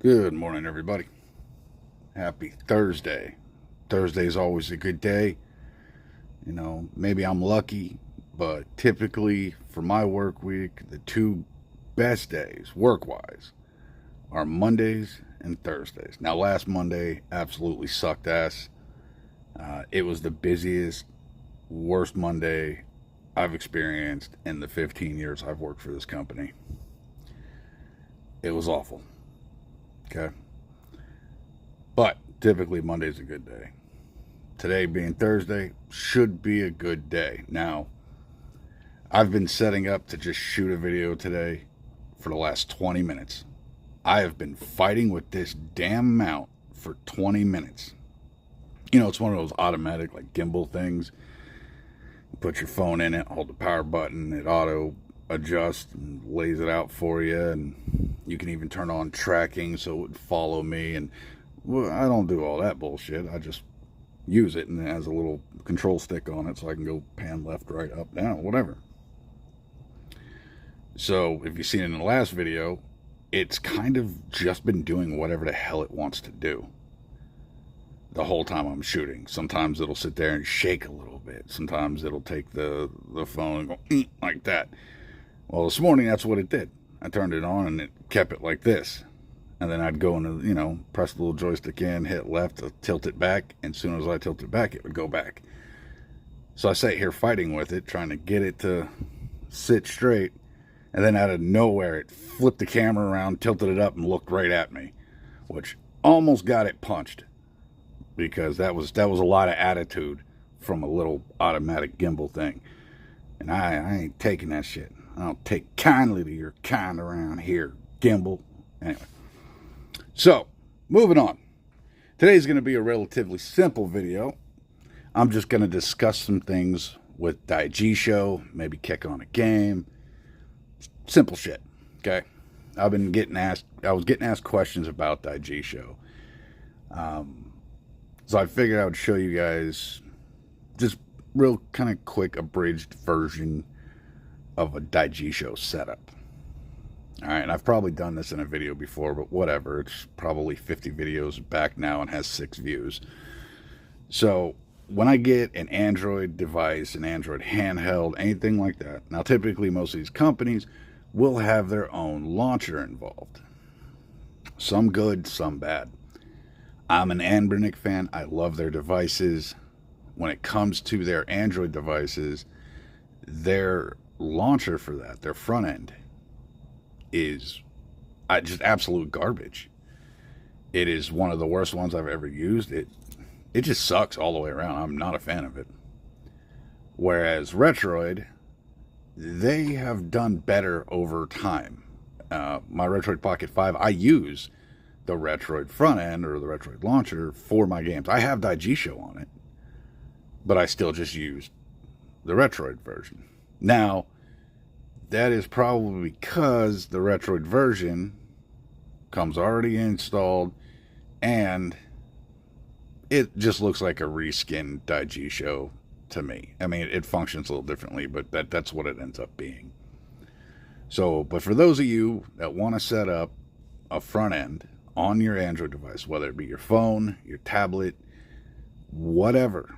Good morning, everybody. Happy Thursday. Thursday's always a good day. You know, maybe I'm lucky, but typically for my work week, the two best days, work-wise, are Mondays and Thursdays. Now, last Monday absolutely sucked ass. It was the busiest, worst Monday I've experienced in the 15 years I've worked for this company. It was awful. Okay. But typically Monday's a good day. Today being Thursday should be a good day. Now, I've been setting up to just shoot a video today for the last 20 minutes. I have been fighting with this damn mount for 20 minutes. You know, it's one of those automatic like gimbal things. You put your phone in it, hold the power button, it auto adjusts and lays it out for you, and you can even turn on tracking so it would follow me. And well, I don't do all that bullshit. I just use it, and it has a little control stick on it so I can go pan left, right, up, down, whatever. So if you've seen it in the last video, it's kind of just been doing whatever the hell it wants to do the whole time I'm shooting. Sometimes it'll sit there and shake a little bit. Sometimes it'll take the phone and go like that. Well, this morning that's what it did. I turned it on and it kept it like this. And then I'd go into, press the little joystick in, hit left to tilt it back. And as soon as I tilt it back, it would go back. So I sat here fighting with it, trying to get it to sit straight. And then out of nowhere, it flipped the camera around, tilted it up, and looked right at me, which almost got it punched, because that was a lot of attitude from a little automatic gimbal thing. And I ain't taking that shit. I don't take kindly to your kind around here, gimbal. Anyway. So, moving on. Today's going to be a relatively simple video. I'm just going to discuss some things with Daijisho, maybe kick on a game. Simple shit, okay? I was getting asked questions about Daijisho. So I figured I would show you guys just real kind of quick abridged version of a Daijisho setup. Alright, and I've probably done this in a video before, but whatever. It's probably 50 videos back now and has 6 views. So when I get an Android device, an Android handheld, anything like that, now typically most of these companies will have their own launcher involved. Some good, some bad. I'm an Anbernic fan. I love their devices. When it comes to their Android devices, their launcher for that, their front end, is just absolute garbage. It is one of the worst ones I've ever used. It just sucks all the way around. I'm not a fan of it. Whereas Retroid, they have done better over time. My Retroid Pocket 5, I use the Retroid front end or the Retroid launcher for my games. I have Daijisho on it, but I still just use the Retroid version. Now, that is probably because the Retroid version comes already installed and it just looks like a reskinned Daijisho to me. I mean, it functions a little differently, but that's what it ends up being. So, but for those of you that want to set up a front end on your Android device, whether it be your phone, your tablet, whatever,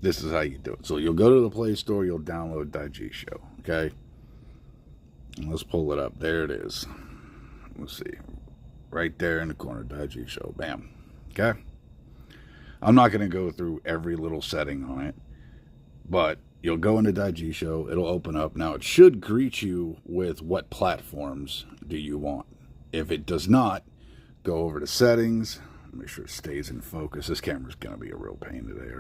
this is how you do it. So you'll go to the Play Store, you'll download Daijisho, okay? And let's pull it up. There it is. Let's see. Right there in the corner, Daijisho. Bam. Okay? I'm not going to go through every little setting on it, but you'll go into Daijisho, it'll open up. Now, it should greet you with what platforms do you want. If it does not, go over to settings, make sure it stays in focus. This camera's going to be a real pain today.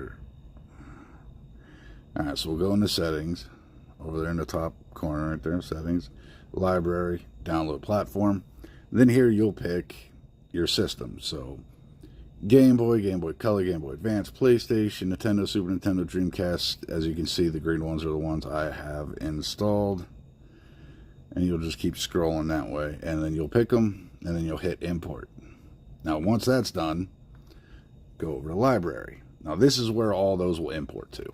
Alright, so we'll go into settings, over there in the top corner right there, settings, library, download platform. Then here you'll pick your system. So Game Boy, Game Boy Color, Game Boy Advance, PlayStation, Nintendo, Super Nintendo, Dreamcast. As you can see, the green ones are the ones I have installed. And you'll just keep scrolling that way. And then you'll pick them, and then you'll hit import. Now, once that's done, go over to library. Now, this is where all those will import to.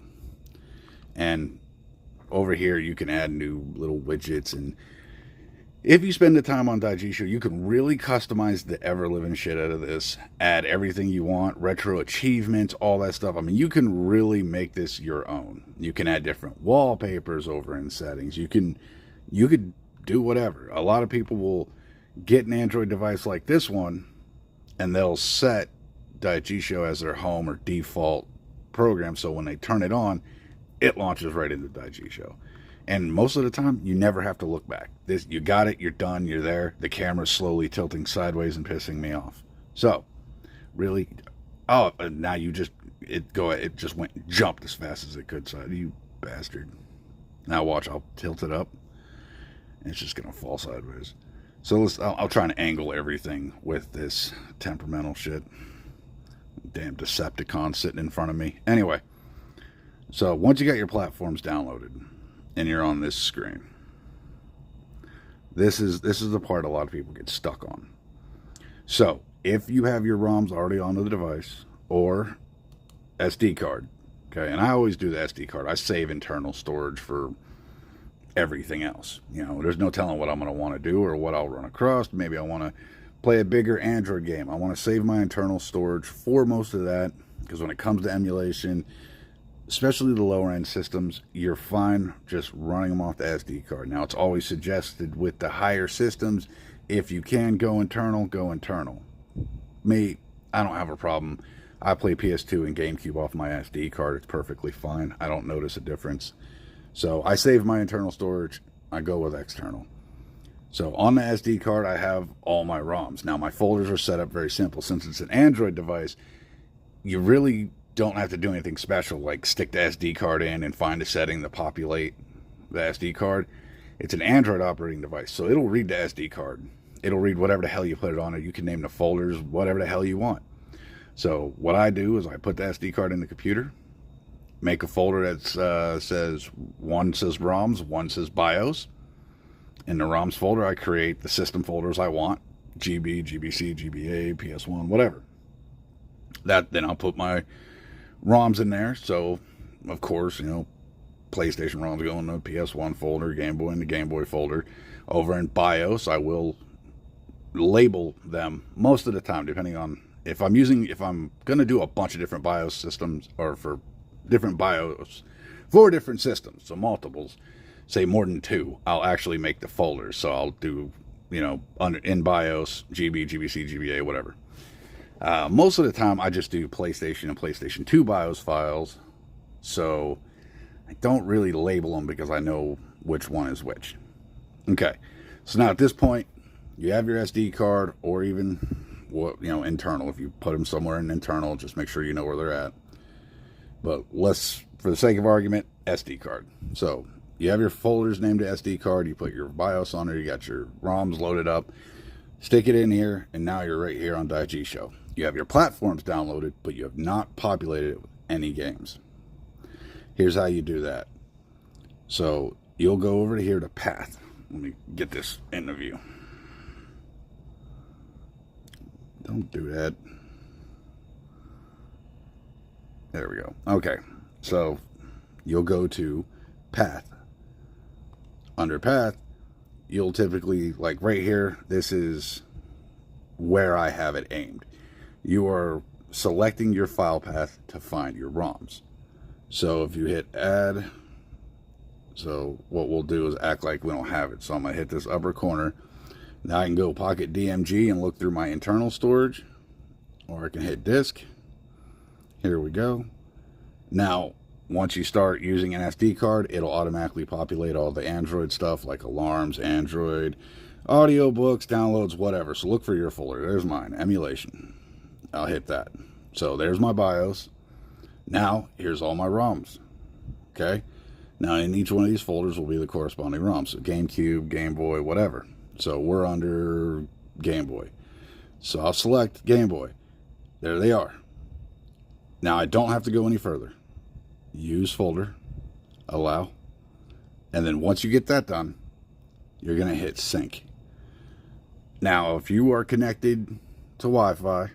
And over here, you can add new little widgets and If you spend the time on Daijisho, you can really customize the ever-living shit out of this. Add everything you want, retro achievements, all that stuff. I mean, you can really make this your own. You can add different wallpapers over in settings. You could do whatever. A lot of people will get an Android device like this one, and they'll set Daijisho as their home or default program. So when they turn it on, it launches right into Daijisho. And most of the time, you never have to look back. You got it, you're done, you're there. The camera's slowly tilting sideways and pissing me off. So, really, now it just jumped as fast as it could. So, you bastard. Now watch, I'll tilt it up. And it's just gonna fall sideways. So I'll try and angle everything with this temperamental shit. Damn Decepticon sitting in front of me. Anyway, so once you got your platforms downloaded, and you're on this screen, this is the part a lot of people get stuck on. So if you have your ROMs already on the device or SD card, okay, and I always do the SD card. I save internal storage for everything else. You know, there's no telling what I'm going to want to do or what I'll run across. Maybe I want to play a bigger Android game. I want to save my internal storage for most of that, because when it comes to emulation, especially the lower end systems, you're fine just running them off the SD card. Now, it's always suggested with the higher systems, if you can go internal, go internal. Me, I don't have a problem. I play PS2 and GameCube off my SD card. It's perfectly fine. I don't notice a difference. So I save my internal storage. I go with external. So on the SD card, I have all my ROMs. Now, my folders are set up very simple. Since it's an Android device, you really don't have to do anything special, like stick the SD card in and find a setting to populate the SD card. It's an Android operating device, so it'll read the SD card. It'll read whatever the hell you put it on, or you can name the folders whatever the hell you want. So what I do is I put the SD card in the computer, make a folder that says, one says ROMs, one says BIOS. In the ROMs folder, I create the system folders I want, GB, GBC, GBA, PS1, whatever. Then I'll put my ROMs in there. So, of course, you know, PlayStation ROMs go in the PS1 folder, Game Boy in the Game Boy folder. Over in BIOS, I will label them most of the time, depending on if I'm going to do a bunch of different BIOS systems, or for different BIOS for different systems, so multiples, say more than 2, I'll actually make the folders. So I'll do, you know, in BIOS, GB, GBC, GBA, whatever. Most of the time, I just do PlayStation and PlayStation 2 BIOS files, so I don't really label them because I know which one is which. Okay, so now at this point, you have your SD card, or even, you know, internal. If you put them somewhere in internal, just make sure you know where they're at. But for the sake of argument, SD card. So you have your folders named to SD card, you put your BIOS on there, you got your ROMs loaded up, stick it in here, and now you're right here on Daijisho. You have your platforms downloaded, but you have not populated it with any games. Here's how you do that. So you'll go over to here to Path. Let me get this in the view. Don't do that. There we go. Okay, so you'll go to Path. Under Path, you'll typically, like right here, this is where I have it aimed. You are selecting your file path to find your ROMs. So if you hit add, so what we'll do is act like we don't have it. So I'm going to hit this upper corner. Now I can go Pocket DMG and look through my internal storage, or I can hit disk. Here we go. Now, once you start using an SD card, it'll automatically populate all the Android stuff, like alarms, Android, audiobooks, downloads, whatever. So look for your folder. There's mine, emulation. I'll hit that. So there's my BIOS. Now, here's all my ROMs. Okay? Now, in each one of these folders will be the corresponding ROMs. So GameCube, Game Boy, whatever. So we're under Game Boy. So I'll select Game Boy. There they are. Now, I don't have to go any further. Use folder, allow, and then once you get that done, you're going to hit sync. Now, if you are connected to Wi-Fi,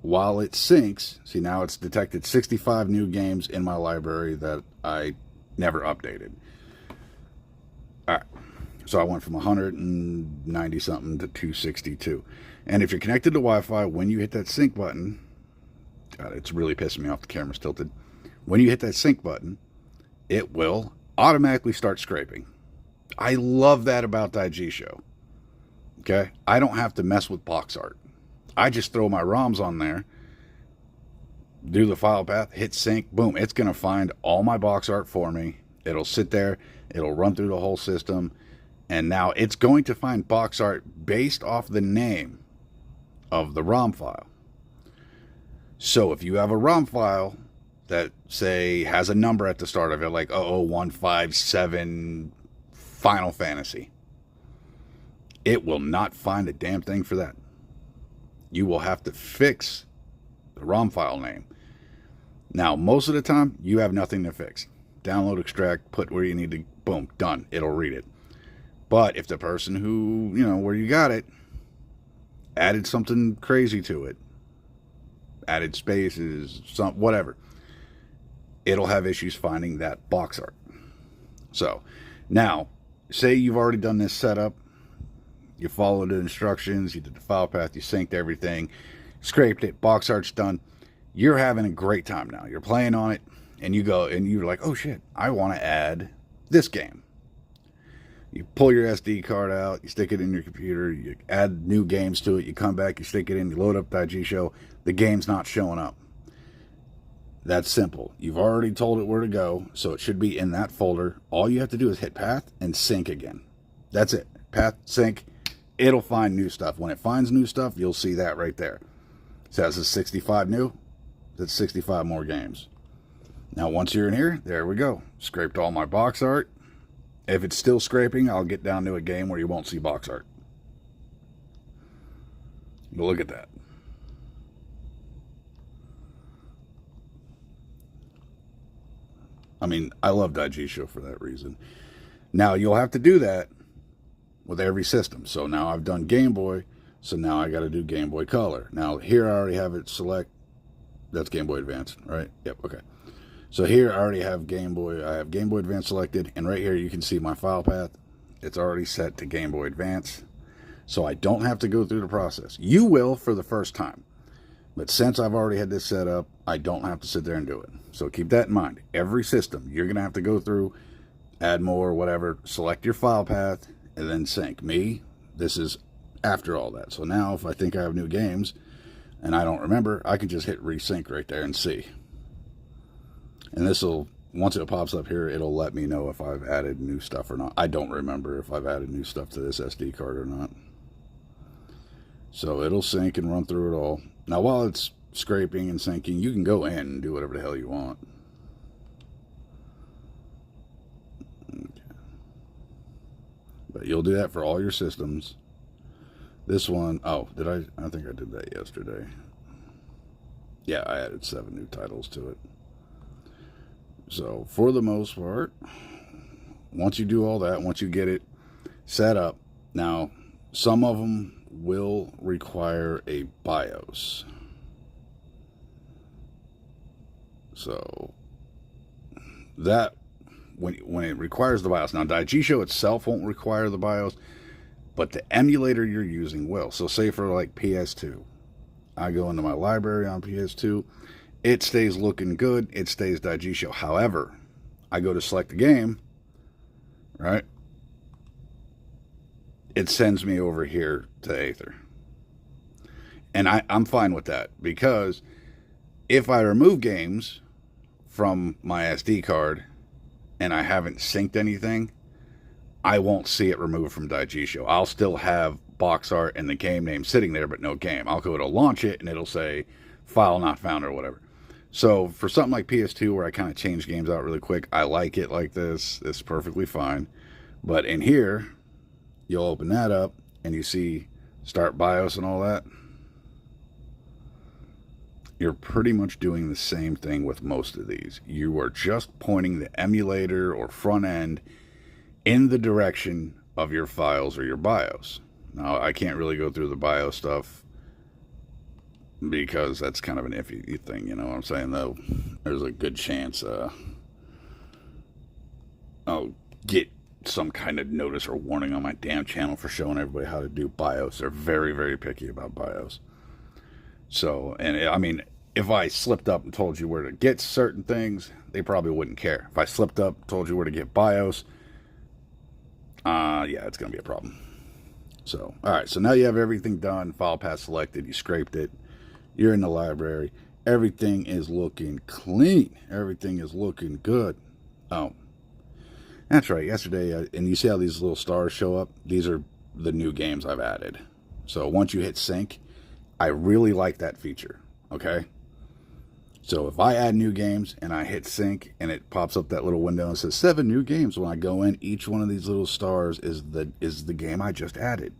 while it syncs, see, now it's detected 65 new games in my library that I never updated. All right, So I went from 190 something to 262. And if you're connected to Wi-Fi, when you hit that sync button, God, it's really pissing me off, the camera's tilted. When you hit that sync button, it will automatically start scraping. I love that about Daijisho. Okay? I don't have to mess with box art. I just throw my ROMs on there, do the file path, hit sync, boom, it's going to find all my box art for me. It'll sit there, it'll run through the whole system, and now it's going to find box art based off the name of the ROM file. So if you have a ROM file that, say, has a number at the start of it, like 00157 Final Fantasy, it will not find a damn thing for that. You will have to fix the ROM file name. Now, most of the time, you have nothing to fix. Download, extract, put where you need to, boom, done. It'll read it. But if the person who, where you got it, added something crazy to it, added spaces, whatever, it'll have issues finding that box art. So, now, say you've already done this setup, you followed the instructions, you did the file path, you synced everything, scraped it, box art's done. You're having a great time now. You're playing on it, and you go, and you're like, oh shit, I want to add this game. You pull your SD card out, you stick it in your computer, you add new games to it, you come back, you stick it in, you load up Daijisho, the game's not showing up. That's simple. You've already told it where to go, so it should be in that folder. All you have to do is hit path and sync again. That's it. Path, sync, it'll find new stuff. When it finds new stuff, you'll see that right there. It says it's 65 new, that's 65 more games. Now once you're in here, there we go. Scraped all my box art. If it's still scraping, I'll get down to a game where you won't see box art. But look at that. I mean, I love Daijisho for that reason. Now, you'll have to do that with every system. So now I've done Game Boy, so now I got to do Game Boy Color. Now, here I already have it select. That's Game Boy Advance, right? Yep, okay. So here I already have Game Boy. I have Game Boy Advance selected, and right here you can see my file path. It's already set to Game Boy Advance, so I don't have to go through the process. You will for the first time, but since I've already had this set up, I don't have to sit there and do it. So keep that in mind. Every system, you're going to have to go through, add more, whatever, select your file path, and then sync. Me, this is after all that. So now if I think I have new games and I don't remember, I can just hit resync right there and see. And this will, once it pops up here, it'll let me know if I've added new stuff or not. I don't remember if I've added new stuff to this SD card or not. So it'll sync and run through it all. Now while it's scraping and syncing, you can go in and do whatever the hell you want. Okay. But you'll do that for all your systems. This one, oh, did I think I did that yesterday. Yeah, I added 7 new titles to it. So, for the most part, once you do all that, once you get it set up, now, some of them will require a BIOS. So, that, when it requires the BIOS, now, Daijisho itself won't require the BIOS, but the emulator you're using will. So, say for, like, PS2, I go into my library on PS2, it stays looking good. It stays Daijisho. However, I go to select the game, right? It sends me over here to Aether. And I'm fine with that, because if I remove games from my SD card and I haven't synced anything, I won't see it removed from Daijisho. I'll still have box art and the game name sitting there, but no game. I'll go to launch it and it'll say file not found or whatever. So for something like PS2 where I kind of change games out really quick, I like it like this. It's perfectly fine. But in here, you'll open that up and you see start BIOS and all that. You're pretty much doing the same thing with most of these. You are just pointing the emulator or front end in the direction of your files or your BIOS. Now, I can't really go through the BIOS stuff because that's kind of an iffy thing, you know what I'm saying? Though there's a good chance I'll get some kind of notice or warning on my damn channel for showing everybody how to do BIOS. They're very, very picky about BIOS. So, and I mean, if I slipped up and told you where to get certain things, they probably wouldn't care. If I slipped up, told you where to get BIOS, yeah, it's going to be a problem. So, all right, so now you have everything done, file path selected, you scraped it, you're in the library, everything is looking clean, everything is looking good. Oh, that's right, yesterday, and you see how these little stars show up? These are the new games I've added. So once you hit sync, I really like that feature, okay? So if I add new games and I hit sync and it pops up that little window and says 7 new games, when I go in, each one of these little stars is the game I just added.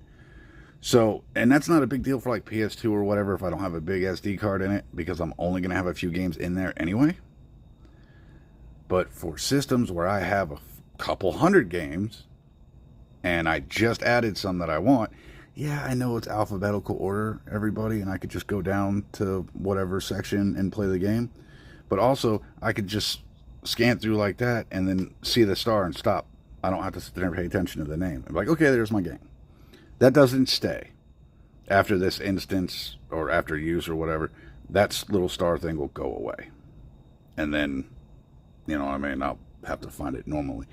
So, and that's not a big deal for like PS2 or whatever if I don't have a big SD card in it, because I'm only going to have a few games in there anyway. But for systems where I have a couple hundred games and I just added some that I want, yeah, I know it's alphabetical order, everybody, and I could just go down to whatever section and play the game. But also, I could just scan through like that and then see the star and stop. I don't have to sit there and pay attention to the name. I'm like, okay, there's my game. That doesn't stay. After this instance, or after use or whatever, that little star thing will go away. And then, you know what I mean, I'll have to find it normally.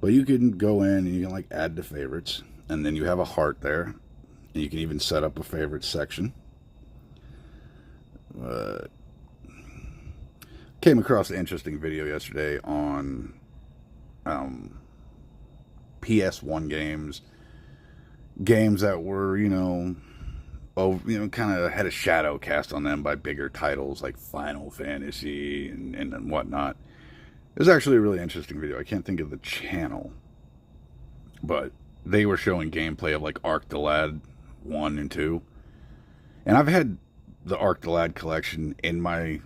But you can go in and you can like add to favorites, and then you have a heart there. And you can even set up a favorite section. Came across an interesting video yesterday on PS1 games that were, kind of had a shadow cast on them by bigger titles like Final Fantasy and whatnot. It was actually a really interesting video. I can't think of the channel, but they were showing gameplay of like Arc the Lad 1 and 2, and I've had the Arc the Lad collection in my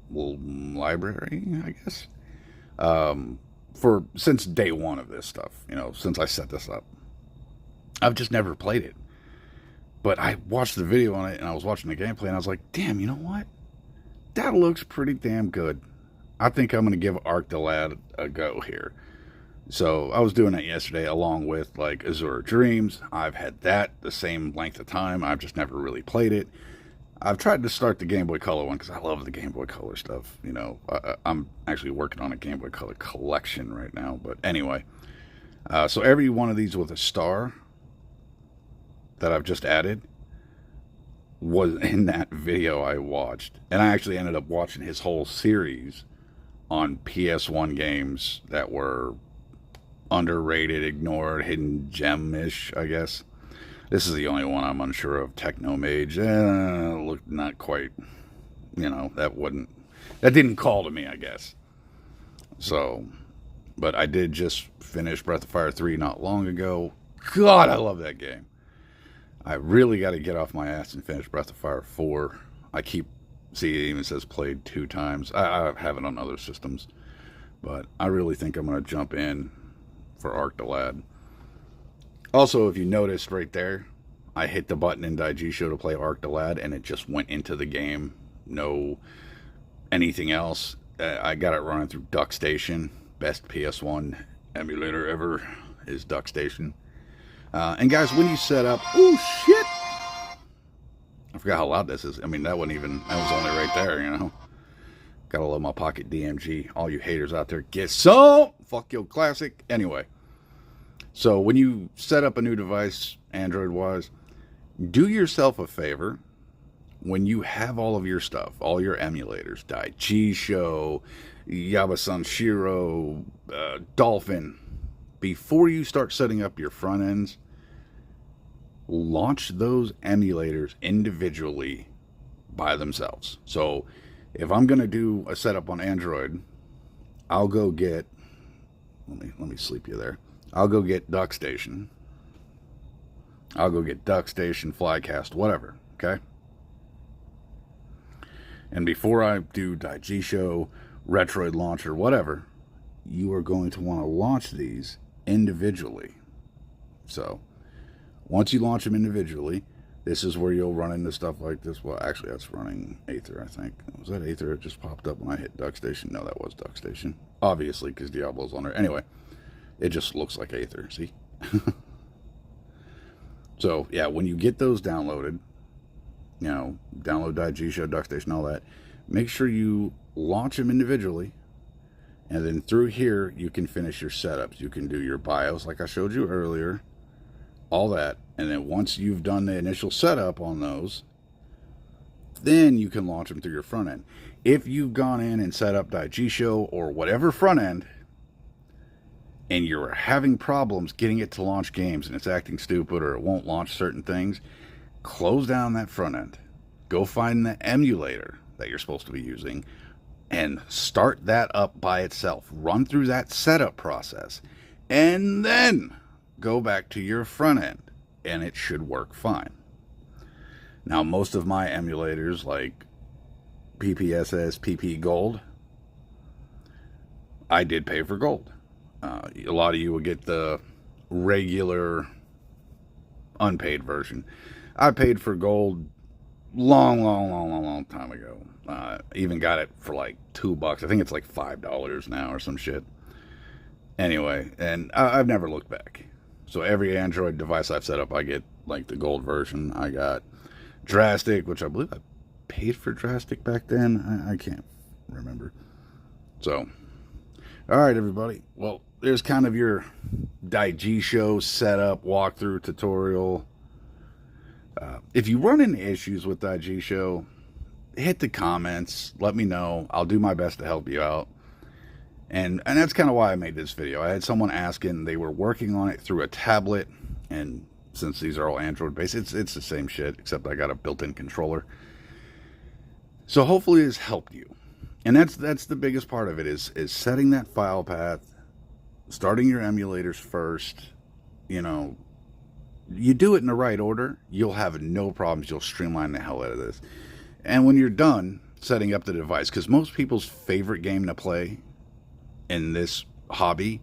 little library, I guess, since day one of this stuff, since I set this up. I've just never played it, but I watched the video on it and I was watching the gameplay and I was like, damn, you know what, that looks pretty damn good. I think I'm going to give Arc the Lad a go here. So I was doing that yesterday along with like Azure Dreams. I've had that the same length of time. I've just never really played it. I've tried to start the Game Boy Color one because I love the Game Boy Color stuff. I'm actually working on a Game Boy Color collection right now. But anyway, so every one of these with a star that I've just added was in that video I watched. And I actually ended up watching his whole series on PS1 games that were underrated, ignored, hidden gem-ish, I guess. This is the only one I'm unsure of. Technomage, looked not quite, that didn't call to me, I guess. So, but I did just finish Breath of Fire 3 not long ago. God, I love that game. I really got to get off my ass and finish Breath of Fire 4. It even says played 2 times. I have it on other systems, but I really think I'm going to jump in for Arc the Lad. Also, if you noticed right there, I hit the button in Daijisho to play Arc the Lad, and it just went into the game. No anything else. I got it running through DuckStation. Best PS1 emulator ever is DuckStation. And guys, when you set up... Oh, shit! I forgot how loud this is. I mean, that was only right there, Gotta love my Pocket DMG. All you haters out there, get some! Fuck your classic. Anyway, so when you set up a new device, Android-wise, do yourself a favor. When you have all of your stuff, all your emulators, Daijisho, Yabasan Shiro, Dolphin, before you start setting up your front ends, launch those emulators individually by themselves. So if I'm going to do a setup on Android, I'll go get, let me sleep you there. I'll go get DuckStation. I'll go get DuckStation, Flycast, whatever, okay? And before I do Daijisho, Retroid Launcher, whatever, you are going to want to launch these individually. So once you launch them individually, this is where you'll run into stuff like this. Well, actually, that's running Aether, I think. Was that Aether? It just popped up when I hit DuckStation. No, that was DuckStation. Obviously, because Diablo's on there. Anyway, It just looks like Aether, see? So, yeah, when you get those downloaded, download Daijisho, DuckStation, all that, make sure you launch them individually. And then through here, you can finish your setups. You can do your BIOS like I showed you earlier, all that. And then once you've done the initial setup on those, then you can launch them through your front end. If you've gone in and set up Daijisho or whatever front end, and you're having problems getting it to launch games and it's acting stupid or it won't launch certain things, close down that front end. Go find the emulator that you're supposed to be using and start that up by itself. Run through that setup process and then go back to your front end and it should work fine. Now, most of my emulators like PPSS, PP Gold, I did pay for gold. A lot of you will get the regular unpaid version. I paid for gold long time ago. Even got it for like $2. I think it's like $5 now or some shit. Anyway, and I've never looked back. So every Android device I've set up, I get like the gold version. I got Drastic, which I believe I paid for Drastic back then. I can't remember. So, all right, everybody. Well, there's kind of your Daijisho setup, walkthrough, tutorial. If you run into issues with Daijisho, hit the comments. Let me know. I'll do my best to help you out. And that's kind of why I made this video. I had someone asking. They were working on it through a tablet. And since these are all Android-based, it's the same shit, except I got a built-in controller. So hopefully it's helped you. And that's the biggest part of it is setting that file path, starting your emulators first. You do it in the right order, you'll have no problems. You'll streamline the hell out of this. And when you're done setting up the device, because most people's favorite game to play in this hobby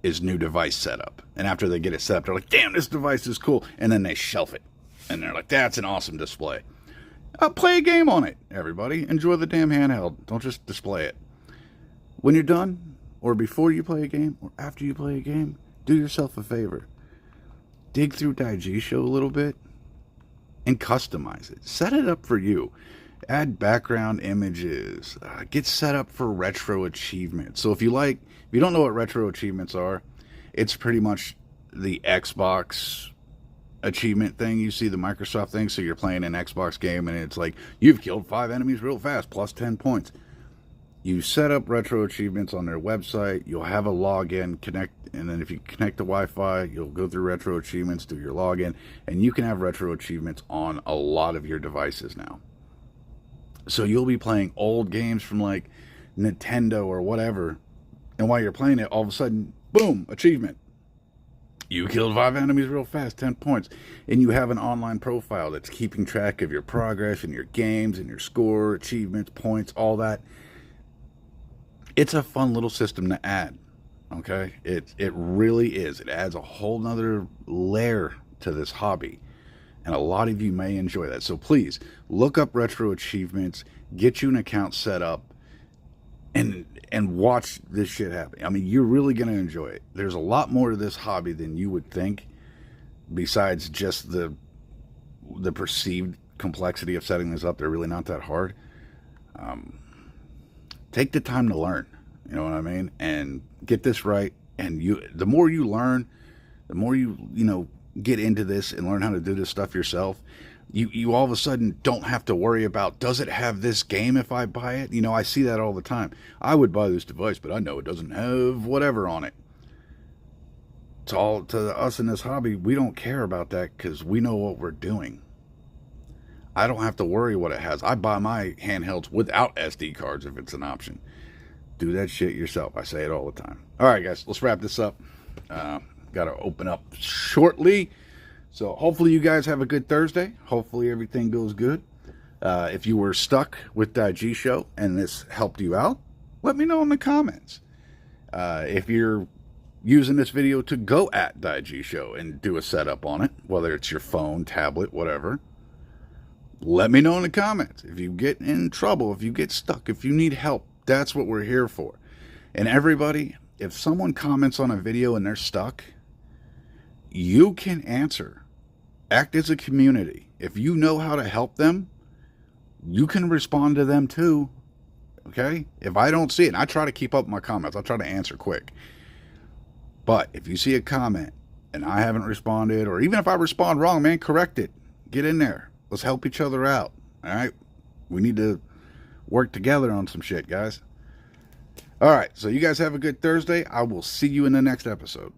is new device setup. And after they get it set up, they're like, damn, this device is cool. And then they shelf it. And they're like, that's an awesome display. Play a game on it, everybody. Enjoy the damn handheld. Don't just display it. When you're done, or before you play a game, or after you play a game, do yourself a favor. Dig through Daijisho a little bit and customize it. Set it up for you. Add background images. Get set up for retro achievements. So if you don't know what retro achievements are, it's pretty much the Xbox achievement thing. You see the Microsoft thing, so you're playing an Xbox game and it's like, you've killed 5 enemies real fast, plus 10 points. You set up retro achievements on their website. You'll have a login, connect, and then if you connect to Wi-Fi, you'll go through retro achievements, do your login, and you can have retro achievements on a lot of your devices now. So you'll be playing old games from like Nintendo or whatever, and while you're playing it, all of a sudden, boom, achievement. You killed 5 enemies real fast, 10 points. And you have an online profile that's keeping track of your progress and your games and your score, achievements, points, all that. It's a fun little system to add, okay? It really is. It adds a whole nother layer to this hobby. And a lot of you may enjoy that. So please, look up retro achievements, get you an account set up, and watch this shit happen. I mean, you're really going to enjoy it. There's a lot more to this hobby than you would think, besides just the perceived complexity of setting this up. They're really not that hard. Take the time to learn, you know what I mean? And get this right. And the more you learn, the more you get into this and learn how to do this stuff yourself, you all of a sudden don't have to worry about, does it have this game if I buy it? I see that all the time. I would buy this device, but I know it doesn't have whatever on it. It's all to us in this hobby. We don't care about that because we know what we're doing. I don't have to worry what it has. I buy my handhelds without SD cards if it's an option. Do that shit yourself. I say it all the time. All right, guys, let's wrap this up. Got to open up shortly. So hopefully you guys have a good Thursday. Hopefully everything goes good. If you were stuck with Daijisho and this helped you out, let me know in the comments. If you're using this video to go at Daijisho and do a setup on it, whether it's your phone, tablet, whatever, let me know in the comments. If you get in trouble, if you get stuck, if you need help, that's what we're here for. And everybody, if someone comments on a video and they're stuck, you can answer. Act as a community. If you know how to help them, you can respond to them too. Okay? If I don't see it, and I try to keep up with my comments, I'll try to answer quick. But if you see a comment and I haven't responded, or even if I respond wrong, man, correct it. Get in there. Let's help each other out. All right? We need to work together on some shit, guys. All right, so you guys have a good Thursday. I will see you in the next episode.